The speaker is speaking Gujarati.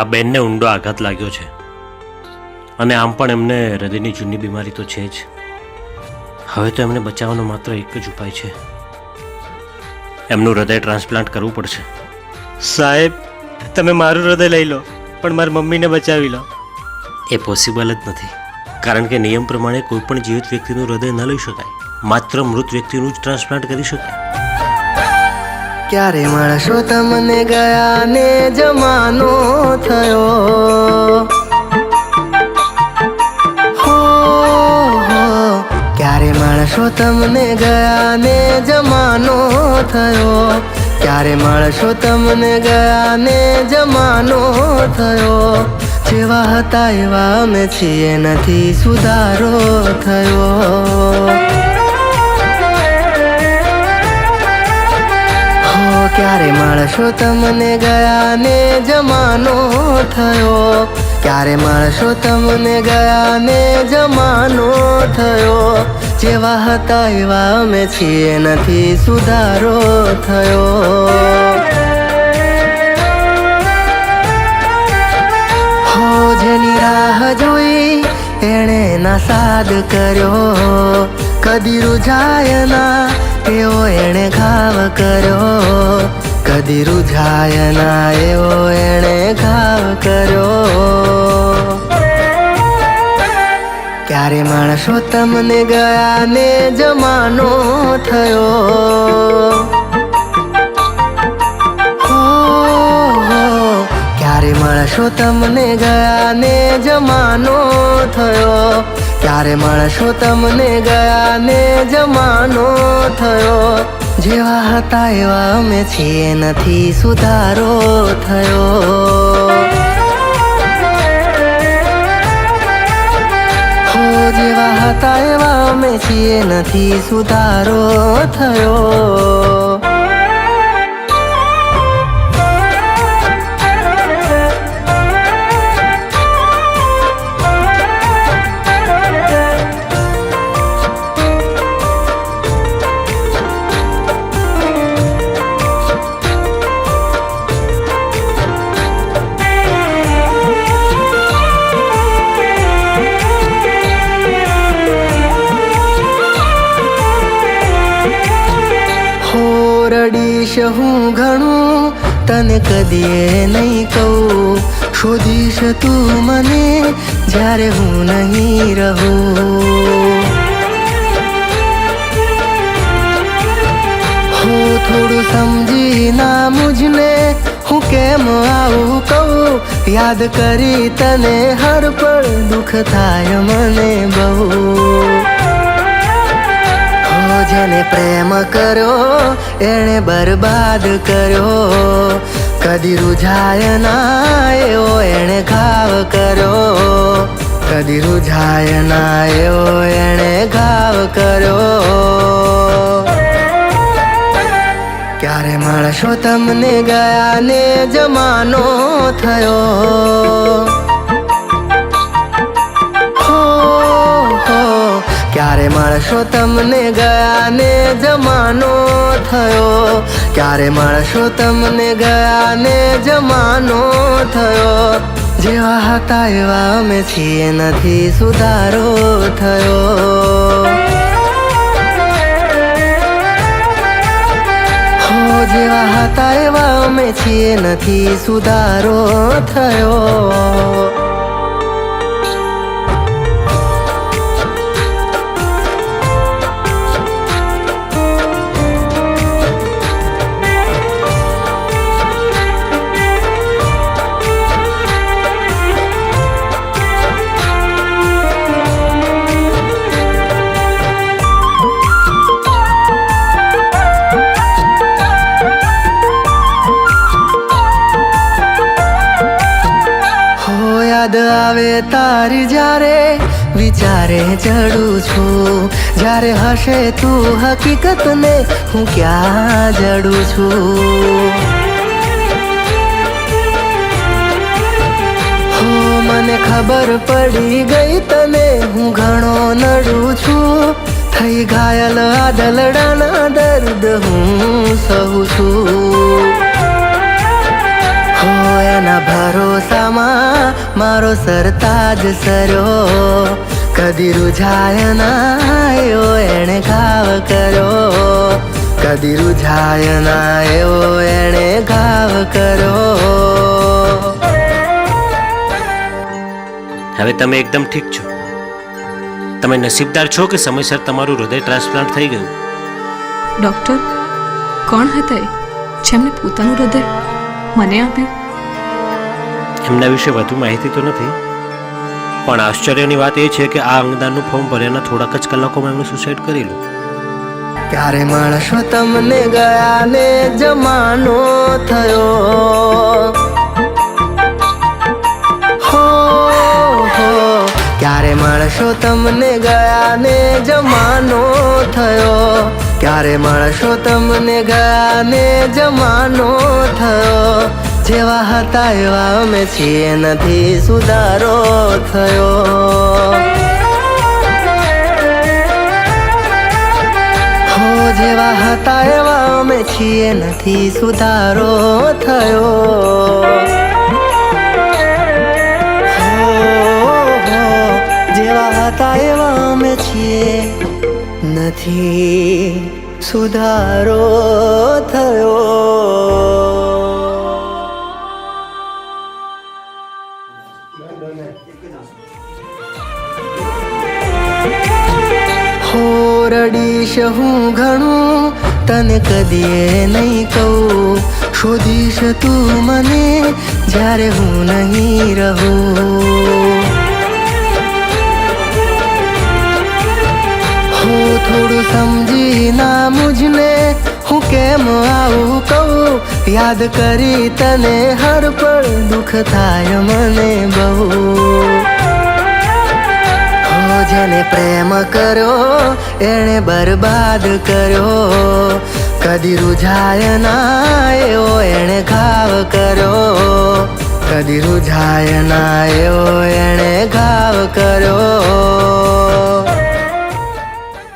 આ બેનને ઊંડો આઘાત લાગ્યો છે અને આમ પણ એમને હૃદયની જૂની બીમારી તો છે જ. હવે તો એમને બચાવવાનો માત્ર એક જ ઉપાય છે, એમનું હૃદય ટ્રાન્સપ્લાન્ટ કરવું પડશે. સાહેબ, તમે મારું હૃદય લઈ લો પણ મારી મમ્મીને બચાવી લો. એ પોસિબલ જ નથી, કારણ કે નિયમ પ્રમાણે કોઈ પણ જીવિત વ્યક્તિનું હૃદય ન લઈ શકાય, માત્ર મૃત વ્યક્તિનું જ ટ્રાન્સપ્લાન્ટ કરી શકાય. ક્યારે માણસો તમને ગયા ને જમાનો થયો, હો ક્યારે માણસો તમને ગયા ને જમાનો થયો, ક્યારે માણસો તમને ગયા ને જમાનો થયો. જેવા હતા એવા અમે છીએ, નથી સુધારો થયો. ક્યારે માણસો તમને ગયા ને જમાનો થયો, ક્યારે માણસો તમને ગયા ને જમાનો થયો. જેવા હતા એવા અમે છીએ, નથી સુધારો થયો. હો જેની રાહ જોઈ એણે ના સાદ કર્યો, કદી રૂઝાય ના એવો એણે ઘાવ કર્યો, કદી રૂઝાય ના એવો એણે ઘાવ કર્યો. ક્યારે માણસો તમને ગયા ને જમાનો થયો, ક્યારે માણસો તમને ગયા ને જમાનો થયો, ક્યારે માણસો તમને ગયા ને જમાનો થયો. જેવા હતા એવા અમે છીએ, નથી સુધારો થયો. હો જેવા હતા એવા અમે છીએ, નથી સુધારો થયો. રડીશ હું ઘણું તને કદીએ નહીં કહું, શોધીશ તું મને જ્યારે હું નહીં રહું. હો થોડું સમજી ના મુझને હું કેમ આવું કહું, યાદ કરી તને હર પળ દુઃખ થાય મને બહુ. જેને પ્રેમ કર્યો એણે બરબાદ કર્યો, કદી રૂઝાય ના એવો એણે ઘાવ કર્યો, કદી રૂઝાય ના એવો એણે ઘાવ કર્યો. ક્યારે માણસો તમને ગયા ને જમાનો થયો, ક્યારે માણસો તમને ગયા ને જમાનો થયો, ક્યારે માણસો તમને ગયા ને જમાનો થયો. જેવા હતા એવા અમે છીએ, નથી સુધારો થયો. હો જેવા હતા એવા અમે છીએ, નથી સુધારો થયો. યાદ આવે તારી જ્યારે વિચારે ચડું છું, જ્યારે હશે તું હકીકતને હું ક્યાં જડું છું. હો મને ખબર પડી ગઈ તને હું ઘણો નડું છું, થઈ ઘાયલ આ દલડાના દર્દ હું સહુ છું. એના ભરોસામાં મારો સરતાજ સર્યો, કદી રૂઝાય ના એવો એણે ઘાવ કર્યો, કદી રૂઝાય ના એવો એણે ઘાવ કર્યો. હવે તમે એકદમ ઠીક છો. તમે નસીબદાર છો કે સમયસર તમારું હૃદય ટ્રાન્સપ્લાન્ટ થઈ ગયું. ડૉક્ટર કોણ હતા એ જેમને પોતાનું હૃદય મને આપ્યું? એમના વિશે વધુ માહિતી તો નથી, પણ આશ્ચર્યની વાત એ છે કે આ અંગદાનનું ફોર્મ ભર્યાના થોડાક જ કલાકોમાં એમણે સુસાઇડ કરી લો. ક્યારે મળશો તમને ગયા ને જમાનો થયો, હો હો ક્યારે મળશો તમને ગયા ને જમાનો થયો, ક્યારે મળશો તમને ગયા ને જમાનો થયો, જેવા હતા એવા અમે છીએ નથી સુધારો થયો. જેવા હતા એવા અમે છીએ નથી સુધારો થયો. જેવા હતા એવા અમે છીએ નથી સુધારો થયો. રડીશ હું ઘણું તને કદીએ નહીં કહું, શોધીશ તું મને જ્યારે હું નહીં રહું. હું થોડું સમજી ના મુझને હું કેમ આવું કહું, યાદ કરી તને હર પળ દુઃખ થાય મને બહુ. જેને પ્રેમ કર્યો એણે બરબાદ કર્યો, કદી રૂઝાય ના એવો એણે ઘાવ કર્યો, કદી રૂઝાય ના એવો એણે ઘાવ કર્યો.